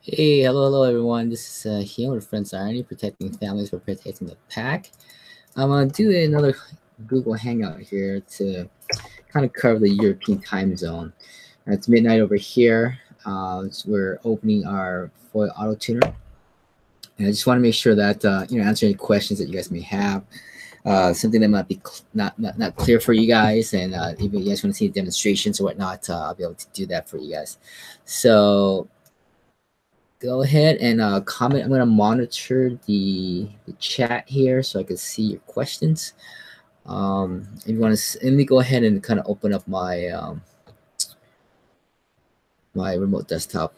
Hey, hello everyone. This is here with Friends Irony, protecting families by protecting the pack. I'm gonna do another Google Hangout here to kind of cover the European time zone. It's midnight over here. So we're opening our FOI auto tuner, and I just want to make sure that answer any questions that you guys may have. Something that might be not clear for you guys, and even if you guys want to see demonstrations or whatnot, I'll be able to do that for you guys. So go ahead and comment. I'm going to monitor the chat here so I can see your questions. If you want to, let me go ahead and kind of open up my my remote desktop.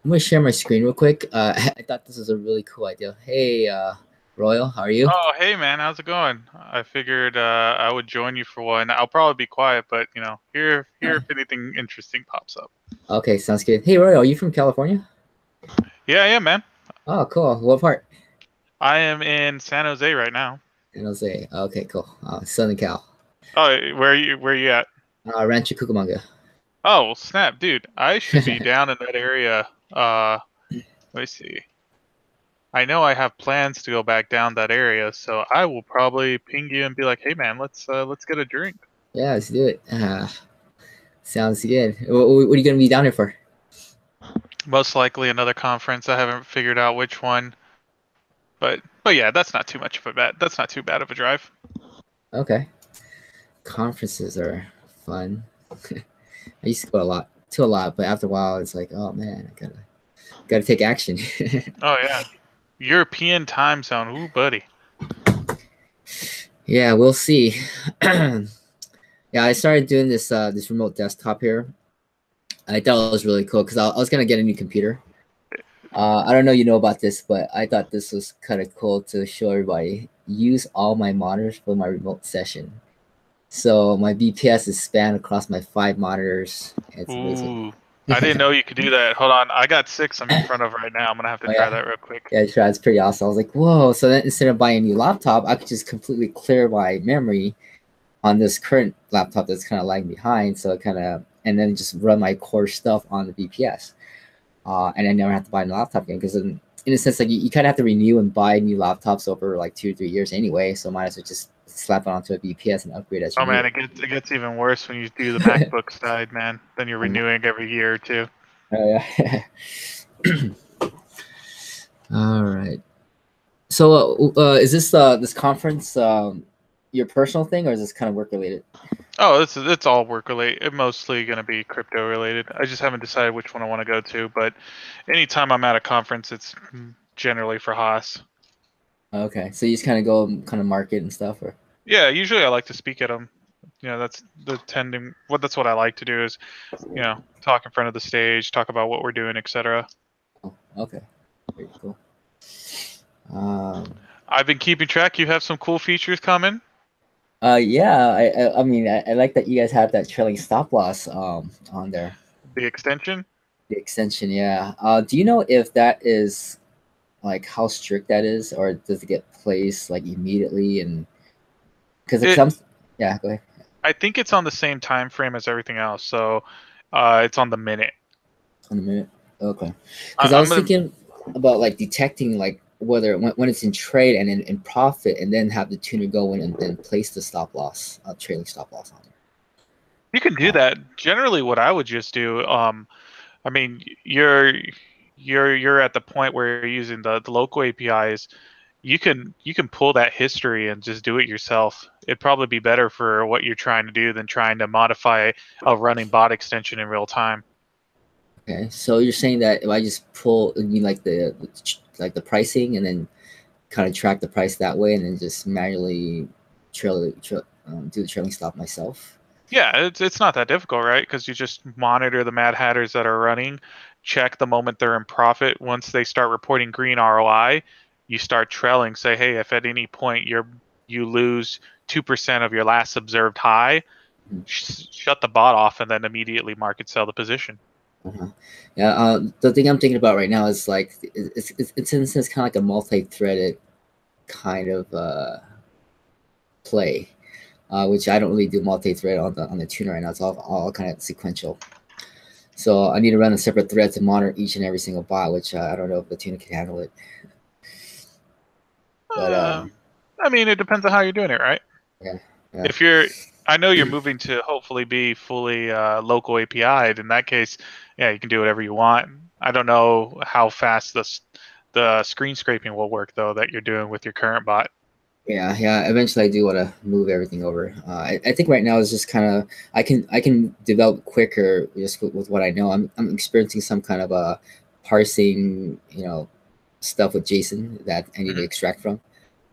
I'm going to share my screen real quick. I thought this was a really cool idea. Hey, Royal, how are you? Oh, hey man, how's it going? I figured I would join you for one. I'll probably be quiet, but here if anything interesting pops up. Okay, sounds good. Hey, Royal, are you from California? Yeah, man. Oh, cool. What part? I am in San Jose right now. San Jose. Okay, cool. Southern Cal. Oh, where are you at? Rancho Cucamonga. Oh, well, snap, dude. I should be down in that area. Let me see. I know I have plans to go back down that area, so I will probably ping you and be like, "Hey man, let's get a drink." Yeah, let's do it. Sounds good. What are you going to be down here for? Most likely another conference. I haven't figured out which one. But yeah, that's not too much of a bad. That's not too bad of a drive. Okay. Conferences are fun. I used to go to a lot, but after a while, it's like, oh man, I gotta take action. Oh yeah, European time zone. Ooh, buddy. Yeah, we'll see. Yeah, I started doing this remote desktop here. I thought it was really cool because I was gonna get a new computer. I don't know you know about this, but I thought this was kind of cool to show everybody. Use all my monitors for my remote session. So my BPS is spanned across my 5 monitors. It's amazing. Ooh, I didn't know you could do that. Hold on, I got 6 I'm in front of right now. I'm gonna have to Oh try yeah, that real quick. yeah, sure. It's pretty awesome. I was like, whoa. So then instead of buying a new laptop, I could just completely clear my memory on this current laptop that's kind of lagging behind. So it kind of, and then just run my core stuff on the BPS. And I never have to buy a new laptop again because in a sense, like you kind of have to renew and buy new laptops over like 2 or 3 years anyway. So might as well just slap it onto a BPS and upgrade as you Oh need man, it. it gets even worse when you do the MacBook side, man. Then you're renewing every year or two. Yeah. All right. So, is this conference your personal thing, or is this kind of work related? Oh, it's all work related. It's mostly gonna be crypto related. I just haven't decided which one I want to go to, but anytime I'm at a conference, it's generally for HAAS. Okay, so you just kind of go and kind of market and stuff, or Yeah, usually I like to speak at them. That's the tending. That's what I like to do is talk in front of the stage, talk about what we're doing, etc. oh, okay, very cool. Um, I've been keeping track. You have some cool features coming. yeah, I mean, I like that you guys have that trailing stop loss on there, The extension. the extension. Yeah. Do you know if that is like how strict that is, or does it get placed like immediately? And because it It. comes, yeah, go ahead. I think it's on the same time frame as everything else, so it's on the minute. On a minute. Okay. Because I I'm was gonna. thinking about like detecting like whether when it's in trade and in profit, and then have the tuner go in and then place the stop loss, trailing stop loss on it. You can do Uh, that. Generally, what I would just do. I mean, you're at the point where you're using the local APIs. You can pull that history and just do it yourself. It'd probably be better for what you're trying to do than trying to modify a running bot extension in real time. okay. So you're saying that if I just pull, you mean like like the pricing, and then kind of track the price that way, and then just manually do the trailing stop myself. Yeah, it's not that difficult, right? Because you just monitor the Mad Hatters that are running, check the moment they're in profit. Once they start reporting green ROI, you start trailing. Say, hey, if at any point you lose 2% of your last observed high, Mhm. shut the bot off and then immediately market sell the position. Uh-huh. Yeah. The thing I'm thinking about right now is like it's in a sense kind of like a multi-threaded kind of play, which I don't really do multi-thread on the tuner right now. It's all kind of sequential. So I need to run a separate thread to monitor each and every single bot, which I don't know if the tuner can handle it. But I mean, it depends on how you're doing it, right? yeah, yeah, If you're, I know you're moving to hopefully be fully local API'd. In that case, yeah, you can do whatever you want. I don't know how fast the screen scraping will work though that you're doing with your current bot. yeah, yeah. Eventually, I do want to move everything over. I think right now is just kind of I can develop quicker just with what I know. I'm experiencing some kind of a parsing, stuff with JSON that I need to Mhm. extract from.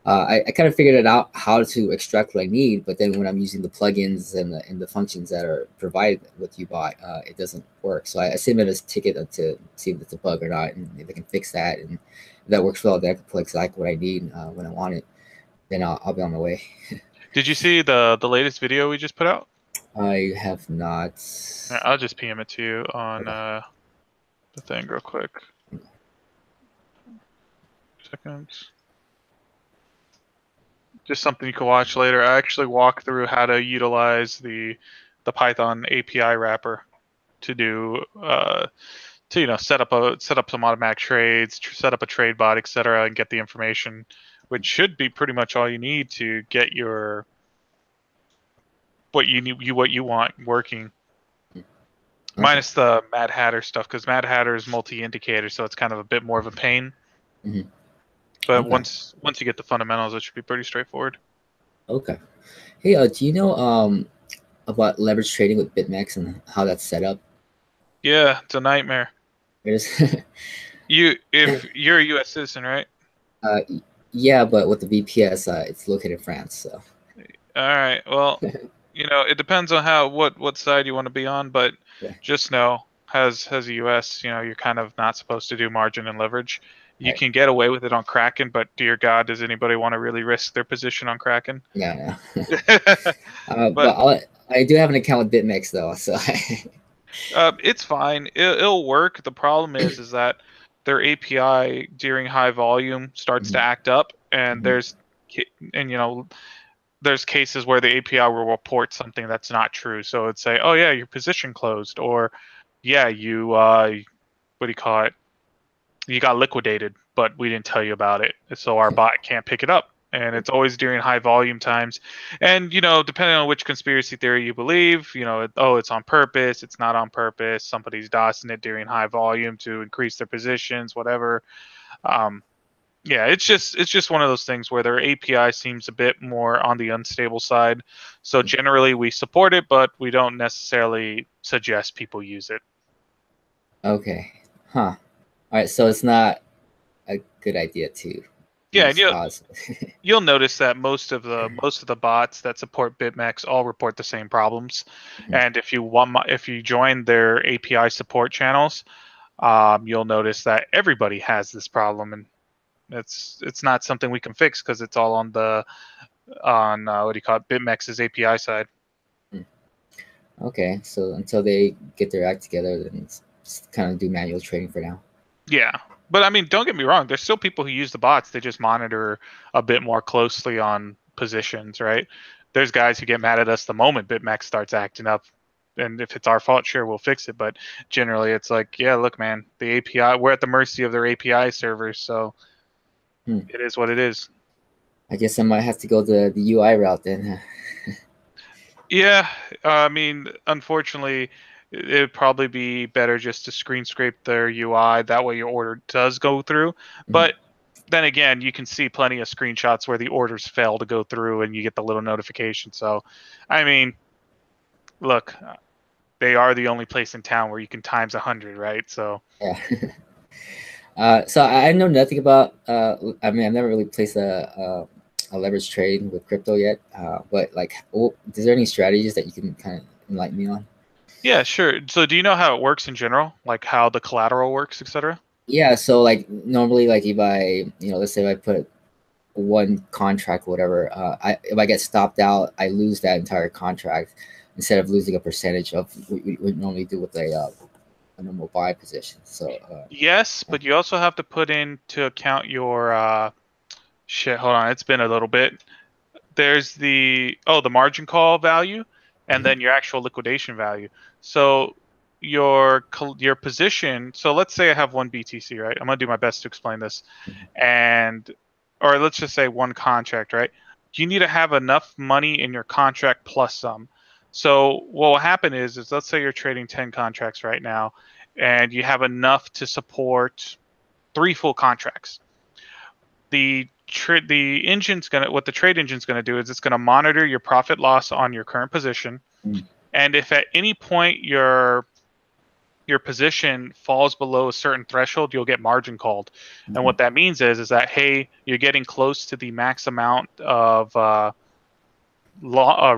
I kind of figured it out how to extract what I need, but then when I'm using the plugins and the functions that are provided with UBot, it doesn't work. So I submit a ticket to see if it's a bug or not, and if they can fix that, and if that works well, then I can put exactly what I need when I want it. Then I'll be on my way. Did you see the latest video we just put out? I have not. Yeah, I'll just PM it to you on Okay. the thing real quick. Seconds. Just something you can watch later. I actually walk through how to utilize the Python API wrapper to do to set up some automatic trades, set up a trade bot, etc., and get the information, which should be pretty much all you need to get your what you want working. Okay. Minus the Mad Hatter stuff, because Mad Hatter is multi-indicator, so it's kind of a bit more of a pain. Hmm. But Okay. once you get the fundamentals, it should be pretty straightforward. Okay. Hey, do you know about leverage trading with BitMEX and how that's set up? Yeah, it's a nightmare. It is. If you're a U.S. citizen, right? uh, yeah, but with the VPS, it's located in France. So All right. Well, it depends on what side you want to be on, but yeah. just know, has the U.S., you're kind of not supposed to do margin and leverage. You Right. can get away with it on Kraken, but dear God, does anybody want to really risk their position on Kraken? Yeah, yeah. But But I do have an account with BitMEX though, so it's fine. It'll work. The problem is that their API during high volume starts to Mhm, act up, and mhm, there's cases where the API will report something that's not true. So it'd say, "Oh yeah, your position closed," or "Yeah, you what do you call it? You got liquidated, but we didn't tell you about it, so our bot can't pick it up." And it's always during high volume times. And depending on which conspiracy theory you believe, it's on purpose, it's not on purpose. Somebody's dosing it during high volume to increase their positions, whatever. Um, yeah, it's just one of those things where their API seems a bit more on the unstable side. So generally we support it, but we don't necessarily suggest people use it. okay, huh? All right, so it's not a good idea to Yeah, and use HAAS. you'll notice that most of the bots that support BitMEX all report the same problems. Mhm. And if you join their API support channels, you'll notice that everybody has this problem, and it's not something we can fix because it's all on what do you call it, BitMEX's API side. Okay, so until they get their act together, then it's kind of do manual trading for now. Yeah. But I mean, don't get me wrong, there's still people who use the bots. They just monitor a bit more closely on positions, right? There's guys who get mad at us the moment BitMEX starts acting up. And if it's our fault, sure, we'll fix it. But generally, it's like, yeah, look, man, the API, we're at the mercy of their API servers. So Hmm. it is what it is. I guess I might have to go the UI route then. Yeah. I mean, unfortunately, it'd probably be better just to screen scrape their UI. That way your order does go through. Mhm. But then again, you can see plenty of screenshots where the orders fail to go through and you get the little notification. So, I mean, look, they are the only place in town where you can times 100, right? So, Yeah. So I know nothing about. I mean, I've never really placed a leverage trade with crypto yet. But like, is there any strategies that you can kind of enlighten me on? yeah, sure. So, do you know how it works in general? Like how the collateral works, etc.? Yeah. So like normally, like if I, let's say if I put one contract, or whatever, if I get stopped out, I lose that entire contract instead of losing a percentage of what we would normally do with a normal buy position. So Yes, yeah. but you also have to put into account your shit. Hold on, it's been a little bit. There's the margin call value, and Mhm. then your actual liquidation value. So your position. So let's say I have one BTC, right? I'm gonna do my best to explain this, and or let's just say one contract, right? You need to have enough money in your contract plus some. So what will happen is let's say you're trading 10 contracts right now, and you have enough to support 3 full contracts. The engine's gonna what the trade engine's gonna do is it's gonna monitor your profit loss on your current position, and if at any point your position falls below a certain threshold, you'll get margin called. And what that means is that, hey, you're getting close to the max amount of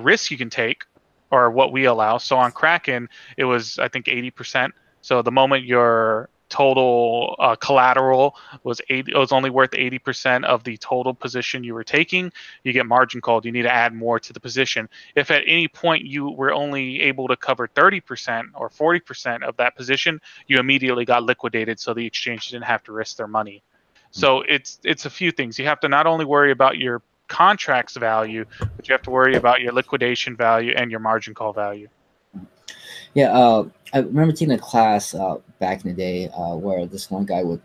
risk you can take, or what we allow. So on Kraken, it was, I think, 80%. So the moment your total collateral was it was only worth 80% of the total position you were taking, you get margin called. You need to add more to the position. If at any point you were only able to cover 30% or 40% of that position, you immediately got liquidated, so the exchange didn't have to risk their money. So it's a few things. You have to not only worry about your contract's value, but you have to worry about your liquidation value and your margin call value. Yeah, I remember taking a class back in the day where this one guy would,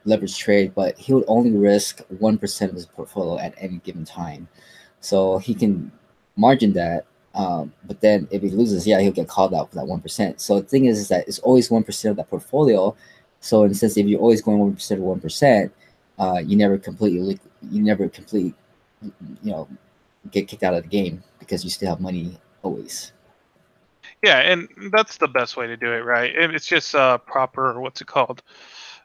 leverage trade, but he would only risk 1% of his portfolio at any given time. So he can margin that, but then if he loses, yeah, he'll get called out for that 1%. So the thing is that it's always 1% of that portfolio. So in a sense, if you're always going 1% of 1%, you never completely, get kicked out of the game because you still have money always. Yeah, and that's the best way to do it, right? It's just proper, what's it called,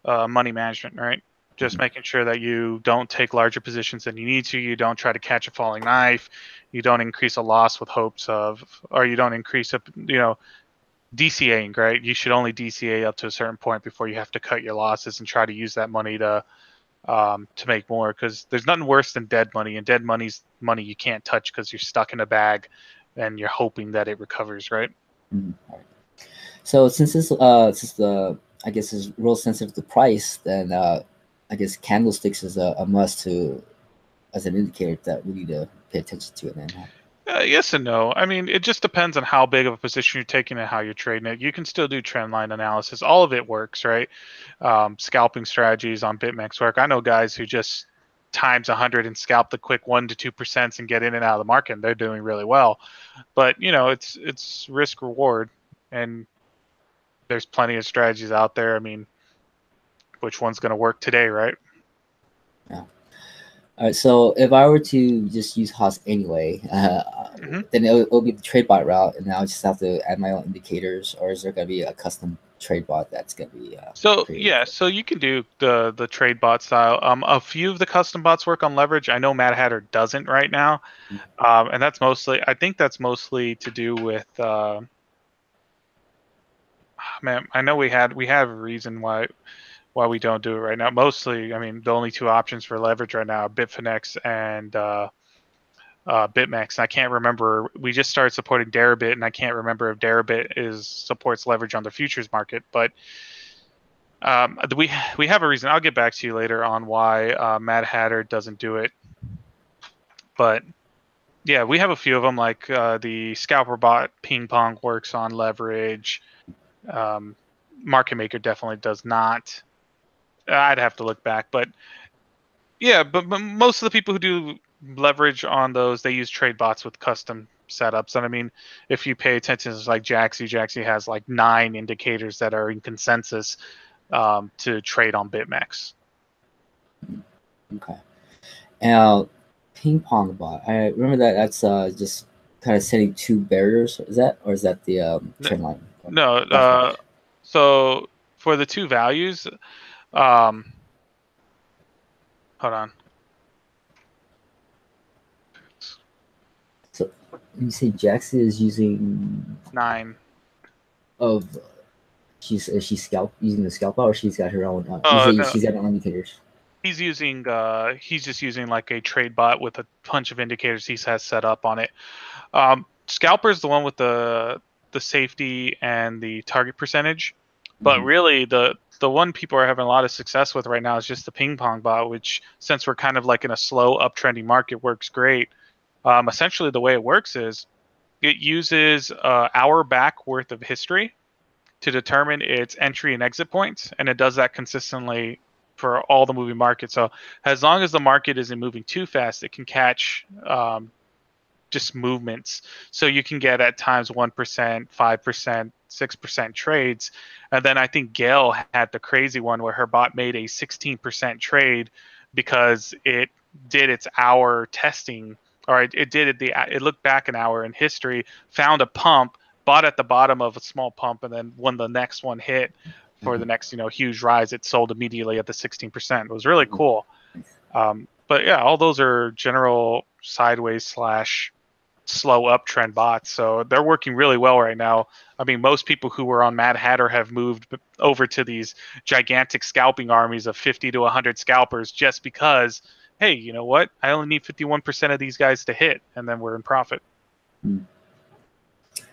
money management, right? Just making sure that you don't take larger positions than you need to. You don't try to catch a falling knife. You don't increase a loss with hopes of, or you don't increase DCAing, right? You should only DCA up to a certain point before you have to cut your losses and try to use that money to make more, because there's nothing worse than dead money, and dead money's money you can't touch because you're stuck in a bag and you're hoping that it recovers, right? So since the I guess is real sensitive to price, then I guess candlesticks is a must to as an indicator that we need to pay attention to it. Then, Yes and no. I mean, it just depends on how big of a position you're taking and how you're trading it. You can still do trend line analysis. All of it works, right? Scalping strategies on BitMEX work. I know guys who just times 100 and scalp the quick 1 to 2% and get in and out of the market, and they're doing really well. But it's risk reward, and there's plenty of strategies out there. I mean, which one's going to work today, right? yeah. All right. So if I were to just use HAAS anyway, then it'll be the trade bot route, and I'll just have to add my own indicators, or is there going to be a custom trade bot that's going to be so you can do the trade bot style. A few of the custom bots work on leverage. I know Mad Hatter doesn't right now, and I think that's mostly to do with man, I know we have a reason why we don't do it right now. Mostly, I mean, the only 2 options for leverage right now are Bitfinex and BitMEX. I can't remember. We just started supporting Deribit, and I can't remember if Deribit supports leverage on the futures market. But we have a reason. I'll get back to you later on why Mad Hatter doesn't do it. But yeah, we have a few of them, like the Scalper bot Ping Pong works on leverage. Market Maker definitely does not. I'd have to look back, but yeah, but most of the people who do leverage on those, they use trade bots with custom setups. And I mean, if you pay attention to like Jaxi has like 9 indicators that are in consensus to trade on BitMEX. Okay. Now, Ping Pong bot. I remember that's just kind of setting 2 barriers. Is that the trend line? No. So for the 2 values, hold on. So you say Jackson is using 9 of she's using the scalp or she's got her own. No. She's got her own indicators. He's just using like a trade bot with a bunch of indicators he has set up on it. Scalper is the one with the safety and the target percentage, but really the one people are having a lot of success with right now is just the Ping Pong bot, which, since we're kind of like in a slow uptrending market, works great. Essentially, the way it works is it uses hour back worth of history, to determine its entry and exit points, and it does that consistently for all the moving markets. So as long as the market isn't moving too fast, it can catch just movements. So you can get at times 1%, 5%, 6% trades. And then I think Gail had the crazy one where her bot made a 16% trade because it did its hour testing, or it did it looked back an hour in history, found a pump, bought at the bottom of a small pump, and then when the next one hit for the next huge rise, it sold immediately at the 16%. It was really cool. But yeah, all those are general sideways slash slow uptrend bots, so they're working really well right now. I mean, most people who were on Mad Hatter have moved over to these gigantic scalping armies of 50 to 100 scalpers just because, hey, you know what? I only need 51% of these guys to hit, and then we're in profit.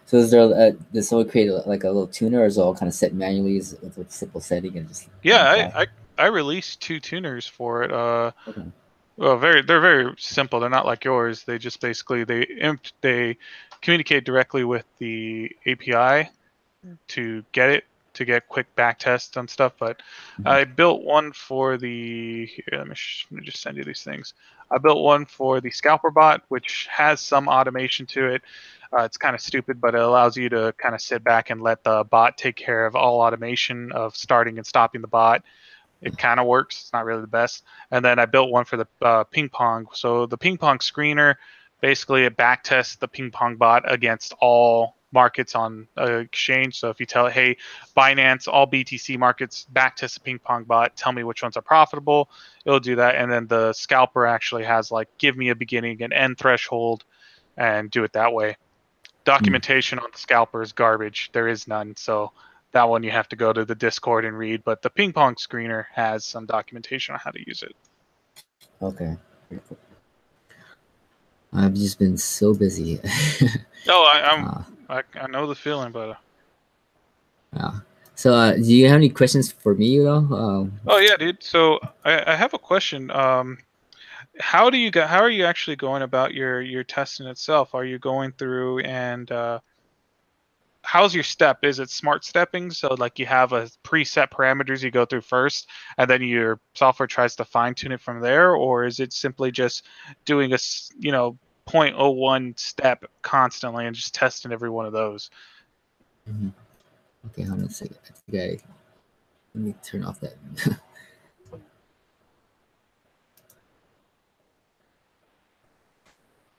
So is there does someone create like a little tuner, or is it all kind of set manually with a simple setting and just? Yeah, I released 2 tuners for it. Okay. Well, they're very simple. They're not like yours. They just basically they communicate directly with the API to get quick back tests on stuff. But I built one for the here, let me just send you these things. I built one for the scalper bot, which has some automation to it. It's kind of stupid, but it allows you to kind of sit back and let the bot take care of all automation of starting and stopping the bot. It kind of works. It's not really the best. And then I built one for the ping pong. So the ping pong screener, basically it back tests the ping pong bot against all markets on exchange. So if you tell it, hey, Binance, all BTC markets, back test the ping pong bot, tell me which ones are profitable, it'll do that. And then the scalper actually has like, give me a beginning and end threshold and do it that way. Documentation on the scalper is garbage. There is none. So that one you have to go to the Discord and read, but the ping pong screener has some documentation on how to use it. Okay. I've just been so busy. No, I know the feeling, but So do you have any questions for me though? oh yeah, dude. So I have a question. How are you actually going about your testing itself? Are you going through and how's your step? Is it smart stepping? So like you have a preset parameters you go through first, and then your software tries to fine tune it from there, or is it simply just doing a 0.01 step constantly and just testing every one of those? Okay, hold on a second. I think let me turn off that.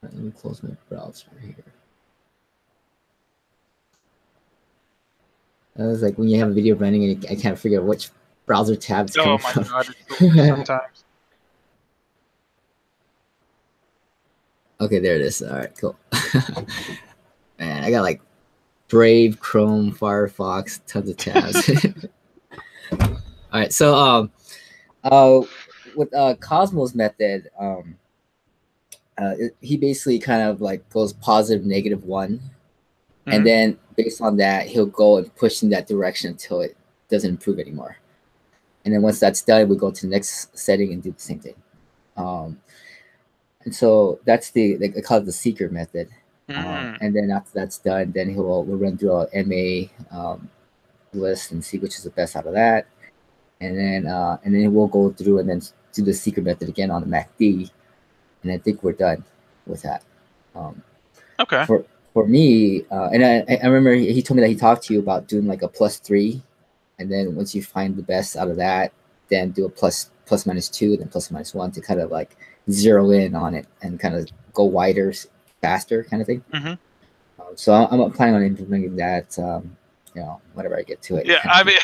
Let me close my browser here. I was like when you have a video running and I can't figure out which browser tab it's coming from. God, it's sometimes. Okay, there it is. All right, cool. Man, I got like Brave, Chrome, Firefox, tons of tabs. All right, so with Cosmos method, he basically kind of like goes positive, -1, and then based on that, he'll go and push in that direction until it doesn't improve anymore. And then once that's done, we go to the next setting and do the same thing. And so that's they call it the secret method. And then after that's done, then we'll run through our MA list and see which is the best out of that. And then we'll go through and then do the secret method again on the MACD. And I think we're done with that. Okay. For me, and I remember he told me that he talked to you about doing like a +3, and then once you find the best out of that, then do a ±2, then +1 to kind of like zero in on it and kind of go wider, faster, kind of thing. So I'm planning on implementing that. Whenever I get to it. Yeah, I mean,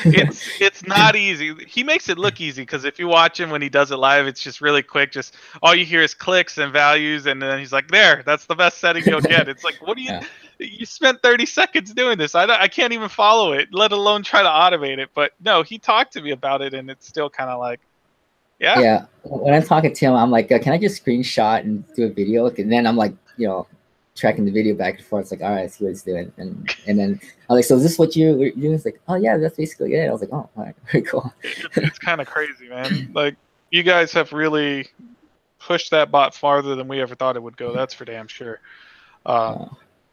it's not easy. He makes it look easy because if you watch him when he does it live, it's just really quick. Just all you hear is clicks and values, and then he's like, "There, that's the best setting you'll get." It's like, what do you? Yeah. You spent 30 seconds doing this. I can't even follow it, let alone try to automate it. But no, he talked to me about it, and it's still kind of like, yeah. Yeah. When I'm talking to him, I'm like, can I just screenshot and do a video? And then I'm like, tracking the video back and forth. It's like, all right, I see what he's doing. And then I was like, so is this what you're doing? It's like, oh yeah, that's basically it. I was like, oh, all right, very cool. It's kind of crazy, man. Like you guys have really pushed that bot farther than we ever thought it would go. That's for damn sure.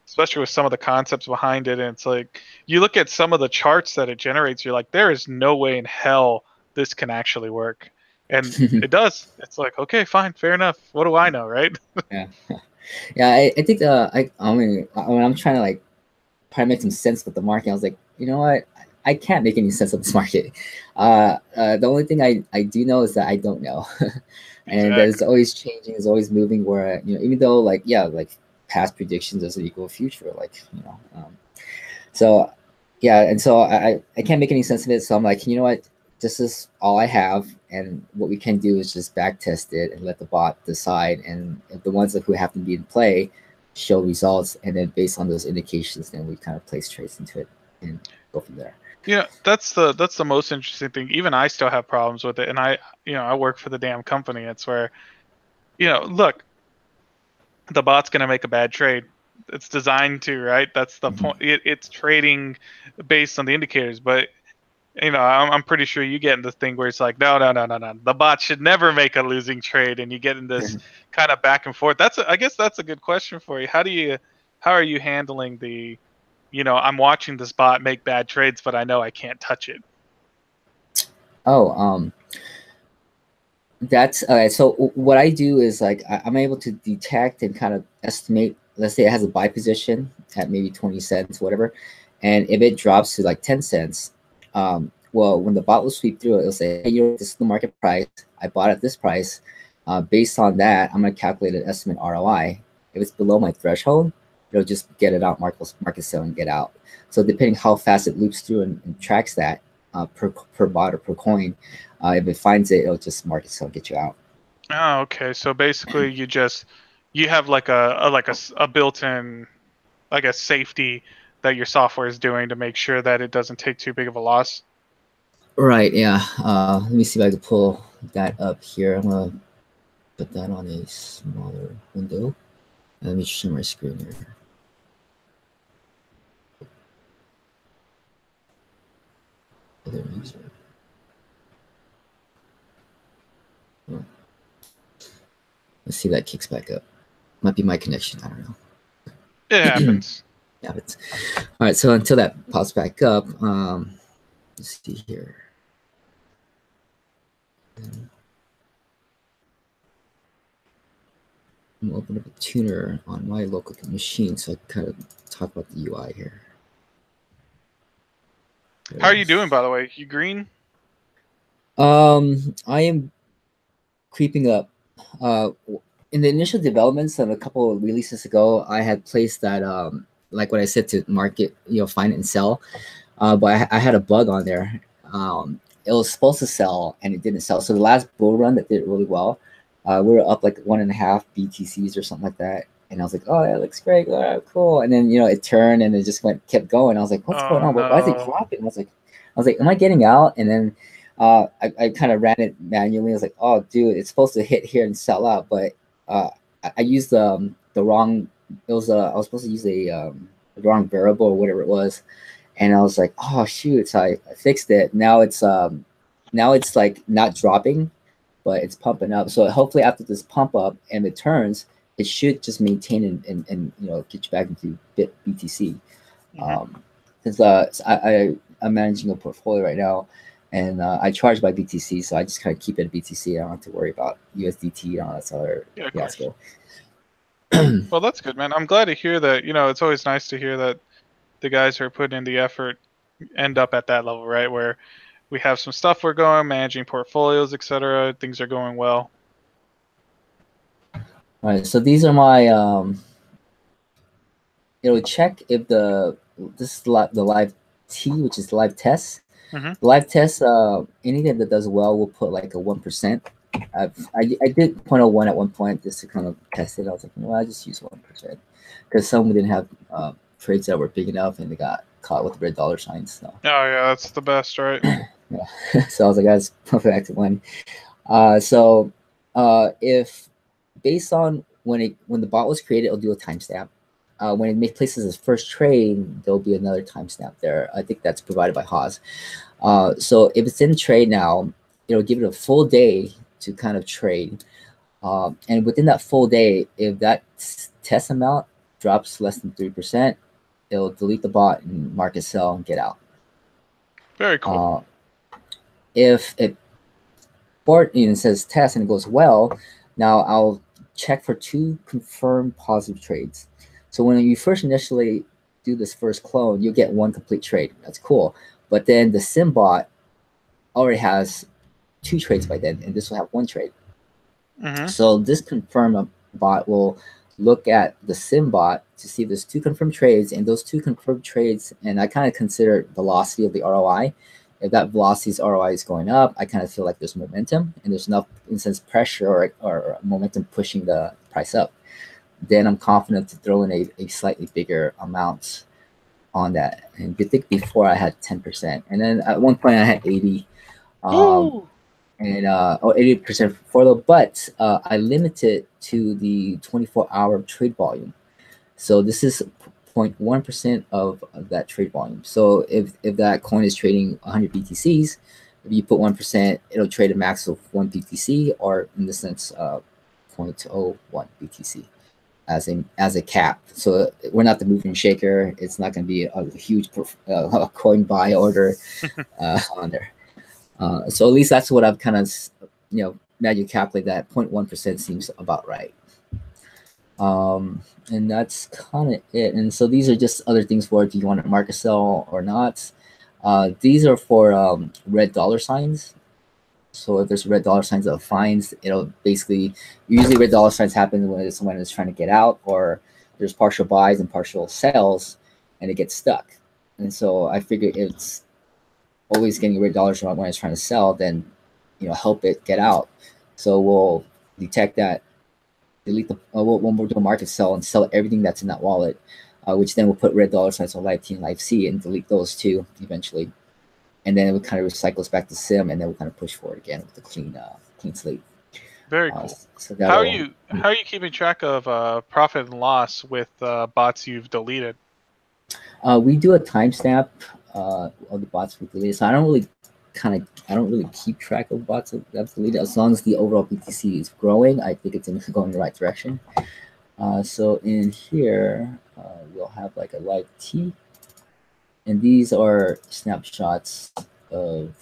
especially with some of the concepts behind it. And it's like you look at some of the charts that it generates, you're like, there is no way in hell this can actually work. And it does. It's like, okay, fine, fair enough. What do I know, right? Yeah, yeah. I think I mean when I'm trying to like try to make some sense with the market, I was like, you know what? I can't make any sense of this market. The only thing I do know is that I don't know, and that it's Exactly. always changing, it's always moving. Where even though like yeah, like past predictions doesn't equal future, like so yeah, and so I can't make any sense of it. So I'm like, you know what? This is all I have, and what we can do is just back test it and let the bot decide. And if the ones who happen to be in play show results, and then based on those indications, then we kind of place trades into it and go from there. That's the most interesting thing. Even I still have problems with it, and I work for the damn company. It's where, look, the bot's gonna make a bad trade. It's designed to, right? That's the Mhm. point. It's trading based on the indicators, but I'm pretty sure you get in the thing where it's like, no, no, no, no, no. The bot should never make a losing trade, and you get in this kind of back and forth. I guess that's a good question for you. How are you handling I'm watching this bot make bad trades, but I know I can't touch it. Oh, that's so what I do is like I'm able to detect and kind of estimate. Let's say it has a buy position at maybe 20 cents, whatever, and if it drops to like 10 cents, well, when the bot will sweep through it, it'll say, hey, this is the market price. I bought at this price. Based on that, I'm going to calculate an estimate ROI. If it's below my threshold, it'll just get it out, market sell, and get out. So depending how fast it loops through and tracks that per bot or per coin, if it finds it, it'll just market sell, get you out. Oh, okay. So basically, you have like a built-in, I guess, safety that your software is doing to make sure that it doesn't take too big of a loss. Right. Yeah. Let me see if I can pull that up here. I'm gonna put that on a smaller window. Let me share my screen here. Other user. Oh, let's see if that kicks back up. Might be my connection. I don't know. It happens. Yeah, but all right. So until that pops back up, let's see here. I'm gonna open up a tuner on my local machine so I can kind of talk about the UI here. How are you doing, by the way? You green? I am creeping up. In the initial developments of a couple of releases ago, I had placed that like what I said, to market, find it and sell. But I had a bug on there. It was supposed to sell and it didn't sell. So the last bull run that did really well, we were up like 1.5 BTCs or something like that. And I was like, oh, that looks great. All right, cool. And then it turned and it just kept going. I was like, what's going Oh on? Why is it no. dropping? I was like, am I getting out? And then I kind of ran it manually. I was like, oh, dude, it's supposed to hit here and sell out, but I used the wrong. It was I was supposed to use the wrong variable or whatever it was, and I was like, oh shoot! So I fixed it. Now it's like not dropping, but it's pumping up. So hopefully after this pump up and it turns, it should just maintain and get you back into BTC. Hmm. Because I'm managing a portfolio right now, and I charge by BTC, so I just kind of keep it at BTC. I don't have to worry about USDT and all that other Yeah, of course. fiasco. Well, that's good, man. I'm glad to hear that. It's always nice to hear that the guys who are putting in the effort end up at that level, right? Where we have some stuff we're going, managing portfolios, etc. Things are going well. All right, so these are my it'll check if this is the live T, which is the live test. Hmm. The live test, anything that does well will put like a 1%. I did 0.01 at one point just to kind of test it. I was like, well, I just use 1% because some didn't have trades that were big enough and they got caught with red dollar signs. So Oh yeah, that's the best, right? yeah, so I was like, guys, perfect one. So if based on when the bot was created, it'll do a timestamp. When it places its first trade, there'll be another timestamp there. I think that's provided by HAAS. So if it's in trade now, it'll give it a full day to kind of trade. And within that full day, if that test amount drops less than 3%, it'll delete the bot and market sell and get out. Very cool. If it says test and it goes well, now I'll check for 2 confirmed positive trades. So when you first initially do this first clone, you get 1 complete trade. That's cool. But then the sim bot already has 2 trades by then, and this will have 1 trade. So this confirm bot will look at the sim bot to see if there's 2 confirmed trades, and those 2 confirmed trades, and I kind of consider velocity of the ROI. If that velocity's ROI is going up, I kind of feel like there's momentum and there's enough instance pressure or momentum pushing the price up. Then I'm confident to throw in a slightly bigger amount on that. And I think before I had 10%, and then at one point I had 80. And 80% for the, but I limit it to the 24-hour trade volume. So this is 0.1% of that trade volume. So if that coin is trading 100 BTCs, if you put 1%, it'll trade a max of 1 BTC, or in this sense, 0.01 BTC as a cap. So we're not the moving shaker. It's not going to be a huge coin buy order on there. So at least that's what I've kind of, now you calculate that 0.1% seems about right. And that's kind of it. And so these are just other things for, do you want to market sell or not? These are for red dollar signs. So if there's red dollar signs of fines, it'll basically, usually red dollar signs happen when it's trying to get out, or there's partial buys and partial sells and it gets stuck. And so I figure it's always getting red dollars when it's trying to sell, then help it get out. So we'll detect that, delete the when we'll do a market sell and sell everything that's in that wallet, which then we'll put red dollar signs on Live T and Live C and delete those too eventually, and then it kind of recycles back to sim, and then we'll kind of push forward again with the clean slate. Very cool. So how are you keeping track of profit and loss with bots you've deleted? We do a timestamp of the bots we deleted, so I don't really keep track of bots that's deleted. As long as the overall BTC is growing, I think it's going in the right direction. So in here, we'll have like a Live T, and these are snapshots of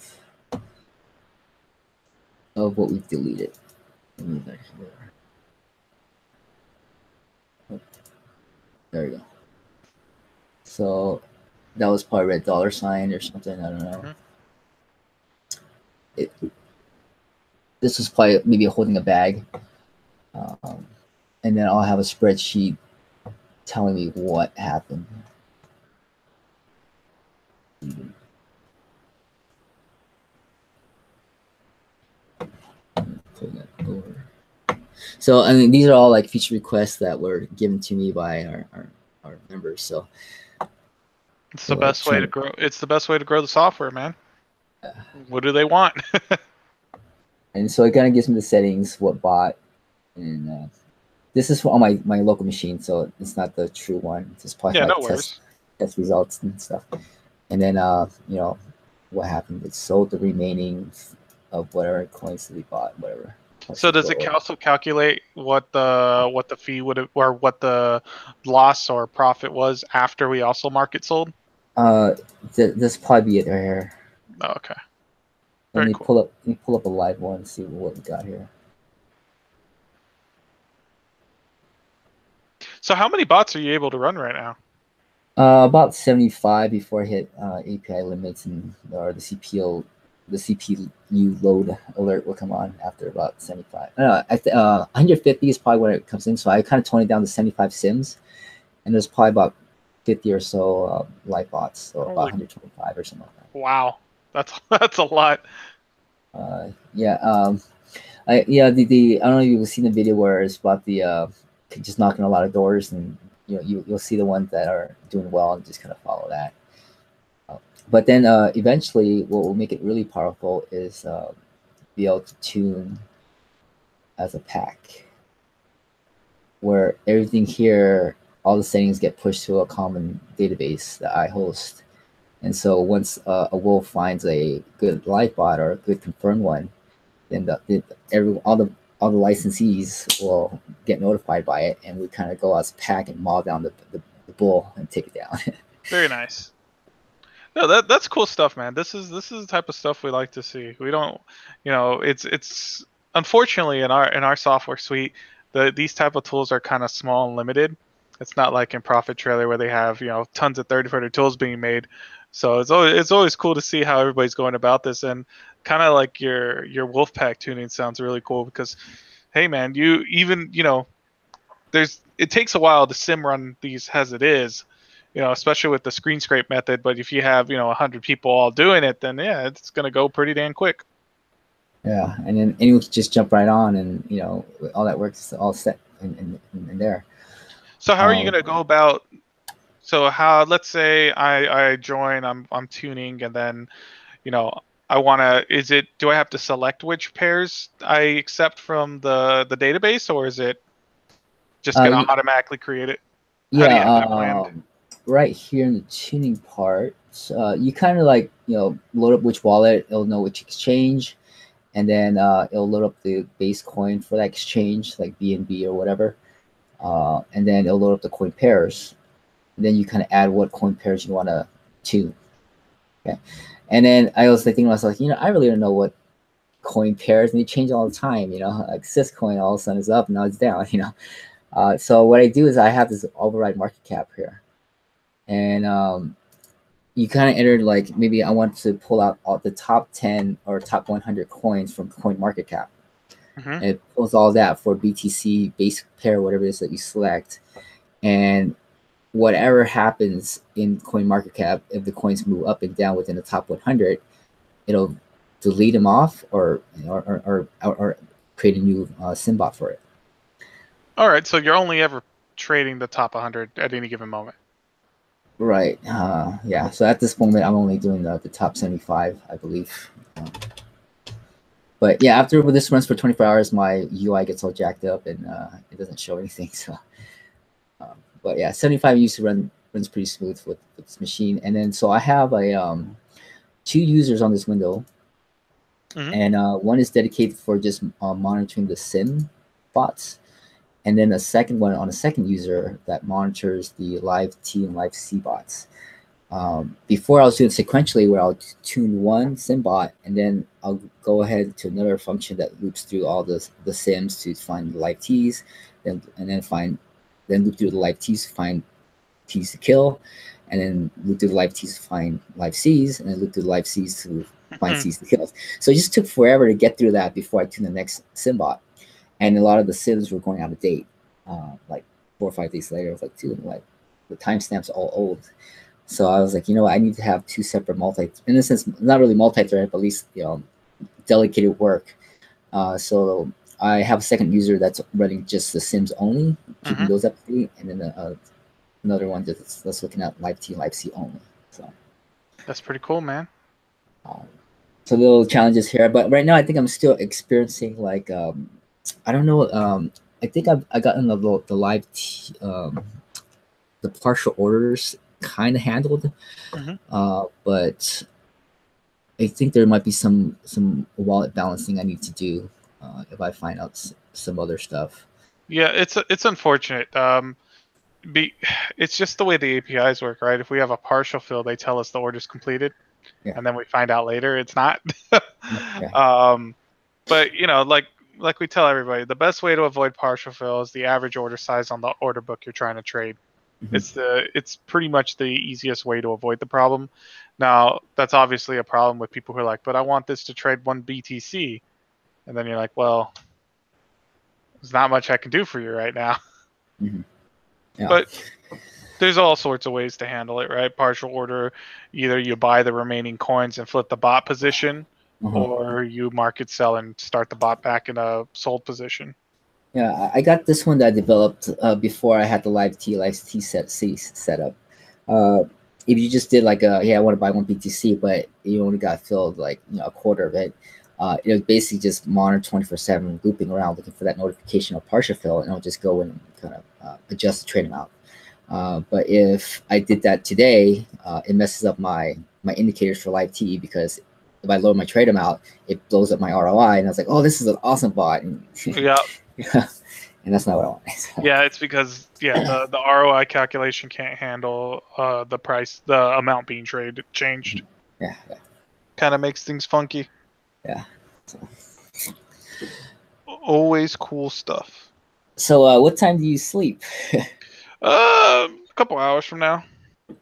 what we've deleted. Oh, there we go. So that was probably red dollar sign or something. I don't know. This was probably maybe holding a bag. And then I'll have a spreadsheet telling me what happened. So I mean, these are all like feature requests that were given to me by our members. So it's the best way to grow. It's the best way to grow the software, man. What do they want? And so it kind of gives me the settings, what bot, and this is on my local machine, so it's not the true one. It's just probably test results and stuff. And then what happened? It sold the remaining of whatever coins that we bought, whatever. So does it also calculate what the fee would have, or what the loss or profit was after we also market sold? This probably be it right here. Oh, okay. Let me pull up a live one and see what we got here. So how many bots are you able to run right now? About 75 before I hit API limits, or the CPU load alert will come on after about 75. 150 is probably when it comes in. So I kind of tone it down to 75 sims, and there's probably about 50 or so live bots, so about 125 or something like that. Wow, that's a lot. I don't know if you've seen the video where it's about the just knocking a lot of doors, and you'll see the ones that are doing well and just kind of follow that. But then eventually what will make it really powerful is be able to tune as a pack, where everything here, all the settings get pushed to a common database that I host. And so once a wolf finds a good live bot or a good confirmed one, then all the all the licensees will get notified by it, and we kind of go as a pack and maul down the bull and take it down. Very nice. No, that's cool stuff, man. This is the type of stuff we like to see. We don't, it's unfortunately in our software suite, these type of tools are kind of small and limited. It's not like in Profit Trailer where they have tons of third-party tools being made. So it's always cool to see how everybody's going about this, and kind of like your Wolfpack tuning sounds really cool because, hey man, you even it takes a while to sim run these as it is, especially with the screen scrape method. But if you have 100 people all doing it, then yeah, it's gonna go pretty damn quick. Yeah, and then anyone can just jump right on, and all that work is all set in there. So how are you gonna go about? So how? Let's say I join. I'm tuning, and then I want to. Do I have to select which pairs I accept from the database, or is it just gonna automatically create it? How do you have that planned? Right here in the tuning part, you kind of like load up which wallet. It'll know which exchange, and then it'll load up the base coin for that exchange, like BNB or whatever, and then it'll load up the coin pairs. And then you kind of add what coin pairs you want to tune. Okay, and then I was thinking to myself, I really don't know what coin pairs, and they change all the time. Like Syscoin all of a sudden is up, now it's down. So what I do is I have this override market cap here, and you kind of enter like maybe I want to pull out all the top 10 or top 100 coins from coin market cap. And it pulls all that for BTC base pair, whatever it is that you select, and whatever happens in coin market cap, if the coins move up and down within the top 100, it'll delete them off or create a new symbot for it. All right, so you're only ever trading the top 100 at any given moment. Right. Yeah. So at this moment, I'm only doing the top 75, I believe. But yeah, after this runs for 24 hours, my UI gets all jacked up and it doesn't show anything. So, but yeah, 75 used to runs pretty smooth with this machine. And then so I have a 2 users on this window, and one is dedicated for just monitoring the sim bots. And then a second one on a second user that monitors the live T and live C bots. Before I was doing sequentially where I'll tune one sim bot and then I'll go ahead to another function that loops through all the sims to find the live T's, then loop through the live T's to find T's to kill, and then loop through the live T's to find live C's, and then loop through the live C's to find C's to kill. So it just took forever to get through that before I tune the next sim bot. And a lot of the sims were going out of date, like 4 or 5 days later. I was like, dude, like the timestamps all old. So I was like, I need to have 2 separate in a sense, not really multi-thread, but at least delegated work. So I have a second user that's running just the sims only, keeping those up to date, and then another one that's looking at live T and live C only. So that's pretty cool, man. So little challenges here, but right now I think I'm still experiencing like I don't know. I think I gotten the live the partial orders kind of handled, but I think there might be some wallet balancing I need to do if I find out some other stuff. Yeah, it's unfortunate. It's just the way the APIs work, right? If we have a partial fill, they tell us the order's completed, and then we find out later it's not. But like we tell everybody, the best way to avoid partial fill is the average order size on the order book you're trying to trade. It's pretty much the easiest way to avoid the problem. Now, that's obviously a problem with people who are like, but I want this to trade 1 BTC. And then you're like, well, there's not much I can do for you right now. But there's all sorts of ways to handle it, right? Partial order, either you buy the remaining coins and flip the bot position, or you market sell and start the bot back in a sold position. Yeah, I got this one that I developed before I had the live T set up. If you just did like I want to buy 1 BTC, but you only got filled like a quarter of it, it was basically just monitor 24/7, looping around looking for that notification of partial fill, and I'll just go and kind of adjust the trade amount. But if I did that today, it messes up my indicators for live T because if I lower my trade amount, it blows up my ROI, and I was like, oh, this is an awesome bot, and Yeah. yeah, and that's not what I want. So, Yeah, it's because the ROI calculation can't handle the price, the amount being traded changed. yeah, Kind of makes things funky. yeah. So, Always cool stuff. so what time do you sleep? A couple hours from now.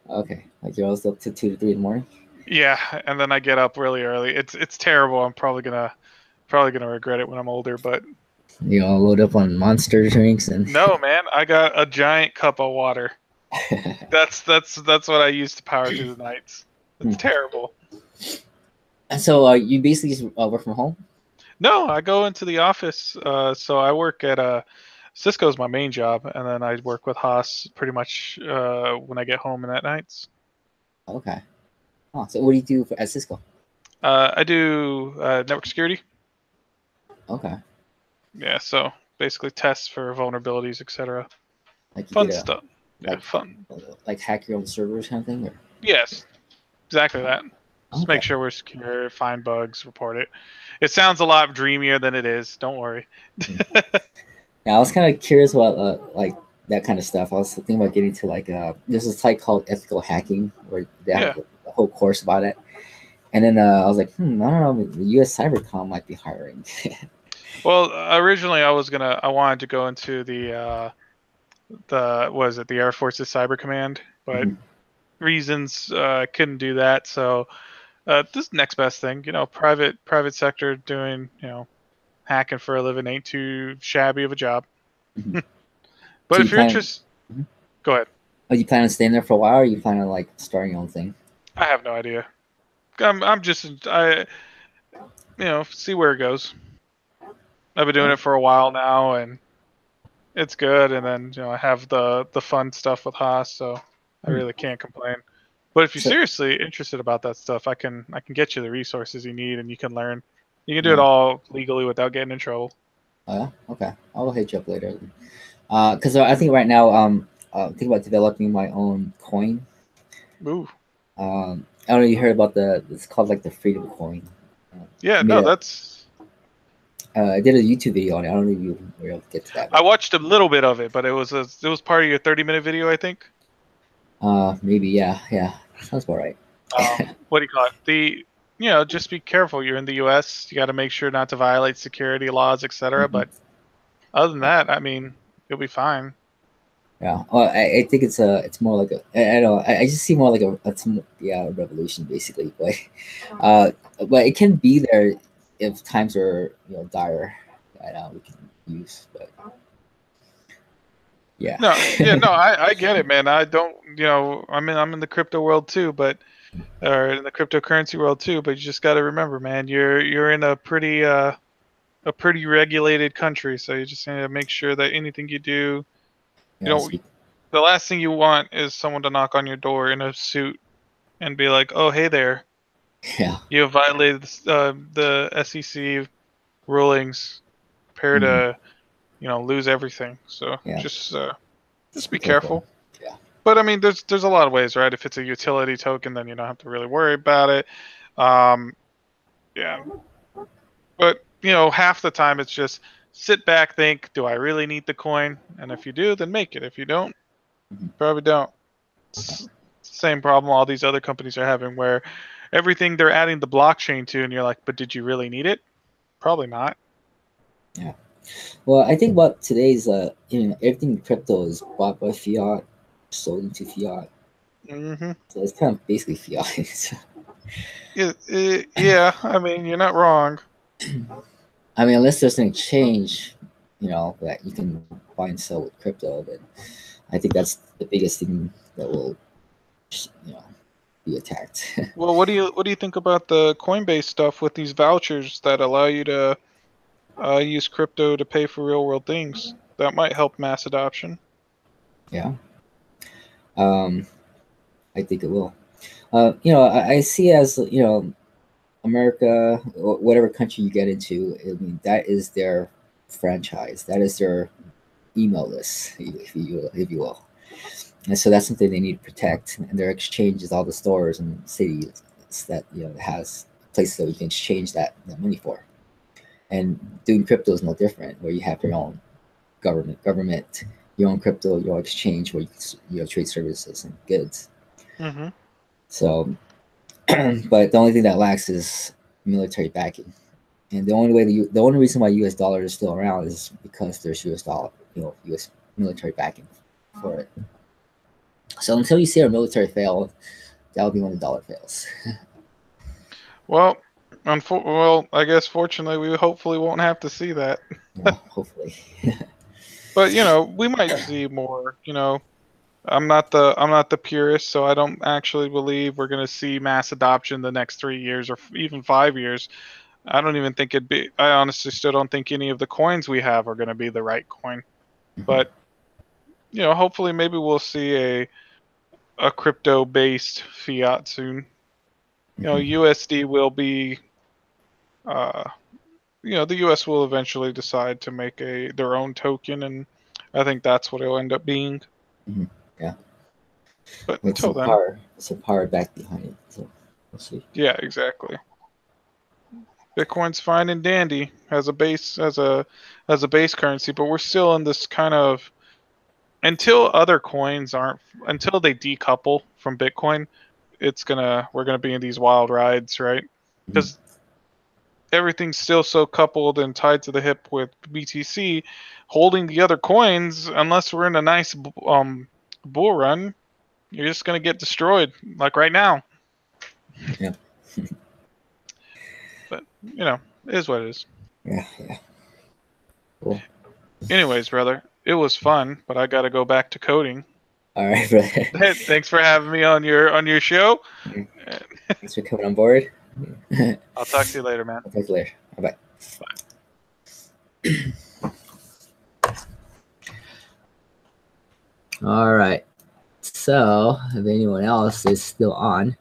Okay, like you're always up to 2 to 3 in the morning. Yeah, and then I get up really early. It's terrible. I'm probably gonna regret it when I'm older. But You know, load up on monster drinks and. no, man, I got a giant cup of water. That's what I use to power through the nights. It's terrible. And so you basically just work from home? No, I go into the office. So I work at Cisco's my main job, and then I work with HAAS pretty much when I get home and at nights. Okay. Oh, so what do you do at Cisco? I do network security. Okay. Yeah, so basically tests for vulnerabilities, etc. Like you Fun get stuff. Yeah, fun. like hack your own servers kind of thing? Or? Yes, exactly that. Just Okay. make sure we're secure, find bugs, report it. It sounds a lot dreamier than it is. Don't worry. Yeah, I was kind of curious about like that kind of stuff. I was thinking about getting to like there's a site called Ethical Hacking where they have Yeah. a whole course about it. And then I was like, I don't know, the U.S. Cybercom might be hiring. Well, originally I wanted to go into the the Air Force's Cyber Command, but reasons couldn't do that. So this next best thing, private sector doing, hacking for a living ain't too shabby of a job. But So if you're interested, go ahead. Are you planning on staying there for a while, or are you planning on like starting your own thing? I have no idea. I'm just see where it goes. I've been doing it for a while now, and it's good. And then I have the fun stuff with Haas, so I really can't complain. But if you're seriously interested about that stuff, I can get you the resources you need, and you can learn. You can do it all legally without getting in trouble. Oh yeah, okay. I'll hit you up later. Because I think right now thinking about developing my own coin. Ooh. I don't know if you heard about it's called like the Freedom Coin. Yeah, no, that's. I did a YouTube video on it. I don't know if you were able to get to that. I watched a little bit of it, but it was part of your 30-minute video, I think. Maybe yeah. Sounds about right. What do you call it? Just be careful. You're in the U.S. You got to make sure not to violate security laws, etc. But other than that, I mean, you'll be fine. Yeah. Well, I think it's more like I don't know. I just see more like a revolution basically, but it can be there if times are dire. We can use, but yeah. No, I get it, man. I don't, I'm in the crypto world too, or in the cryptocurrency world too. But you just got to remember, man, you're in a pretty regulated country, so you just need to make sure that anything you do, the last thing you want is someone to knock on your door in a suit and be like, "Oh, hey there, you have violated the SEC rulings, prepare to, lose everything." So just be careful. Yeah. But I mean, there's a lot of ways, right? If it's a utility token, then you don't have to really worry about it. Yeah. But half the time it's just sit back, think, do I really need the coin? And if you do, then make it. If you don't, probably don't. It's the same problem all these other companies are having, where everything they're adding the blockchain to, and you're like, but did you really need it? Probably not. Yeah. Well, I think about today's everything in crypto is bought by fiat, sold into fiat. So it's kind of basically fiat. Yeah, I mean, you're not wrong. I mean, unless there's an exchange, that you can buy and sell with crypto, then I think that's the biggest thing that will, be attacked. Well, what do you think about the Coinbase stuff with these vouchers that allow you to use crypto to pay for real world things? That might help mass adoption. Yeah. I think it will. I see it as America, or whatever country you get into. I mean, that is their franchise. That is their email list, if you will. And so that's something they need to protect. And their exchange is all the stores and cities that has places that we can exchange that money for. And doing crypto is no different, where you have your own government, your own crypto, your own exchange, where you can trade services and goods. Mm-hmm. So, but the only thing that lacks is military backing. And the only way the only reason why U.S. dollar is still around is because there's U.S. dollar, U.S. military backing for it. So until you see our military fail, that will be when the dollar fails. Well, well, I guess fortunately we hopefully won't have to see that. Hopefully. But we might see more. I'm not the purist, so I don't actually believe we're going to see mass adoption the next 3 years or even 5 years. I don't even think it'd be. I honestly still don't think any of the coins we have are going to be the right coin. But hopefully, maybe we'll see a crypto based fiat soon. USD will be. The U.S. will eventually decide to make their own token, and I think that's what it'll end up being. Yeah. But With until then, some power back behind it. So we'll see. yeah, exactly. Bitcoin's fine and dandy as a base base currency, but we're still in this kind of until other coins until they decouple from Bitcoin, we're gonna be in these wild rides, right? Because everything's still so coupled and tied to the hip with BTC holding the other coins. Unless we're in a nice bull run, you're just gonna get destroyed, like right now. Yeah. But it is what it is. Yeah. Cool. Anyways, brother, it was fun, but I got to go back to coding. All right, brother. Thanks for having me on your show. Thanks for coming on board. I'll talk to you later, man. I'll talk to you later. Bye. All right. So if anyone else is still on,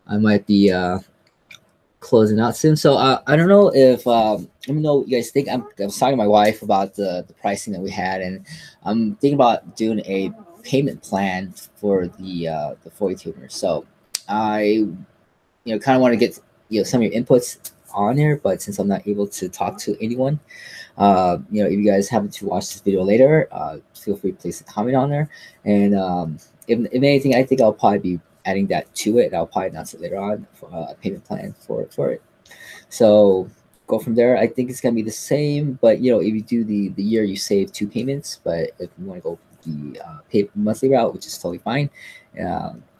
I might be closing out soon. So I don't know if let me know what you guys think. I was talking to my wife about the pricing that we had, and I'm thinking about doing a payment plan for the FOI tuner. So I kind of want to get some of your inputs on there, but since I'm not able to talk to anyone, if you guys happen to watch this video later, feel free to place a comment on there. And if anything, I think I'll probably be adding that to it. I'll probably announce it later on for a payment plan for it. So go from there. I think it's gonna be the same, but if you do the year, you save 2 payments. But if you want to go the pay monthly route, which is totally fine,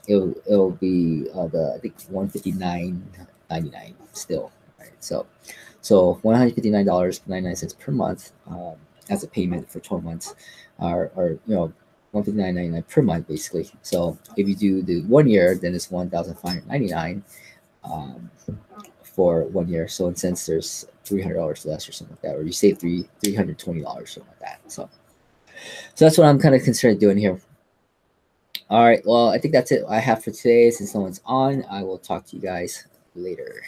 it'll be I think $159.99 still. Right? So $159.99 per month as a payment for 12 months, or $159.99 per month basically. So if you do the 1 year, then it's $1,599 for 1 year. So in sense, there's $300 less or something like that, or you save $320 something like that. So that's what I'm kind of considering doing here. All right, well, I think that's it I have for today. Since no one's on, I will talk to you guys later.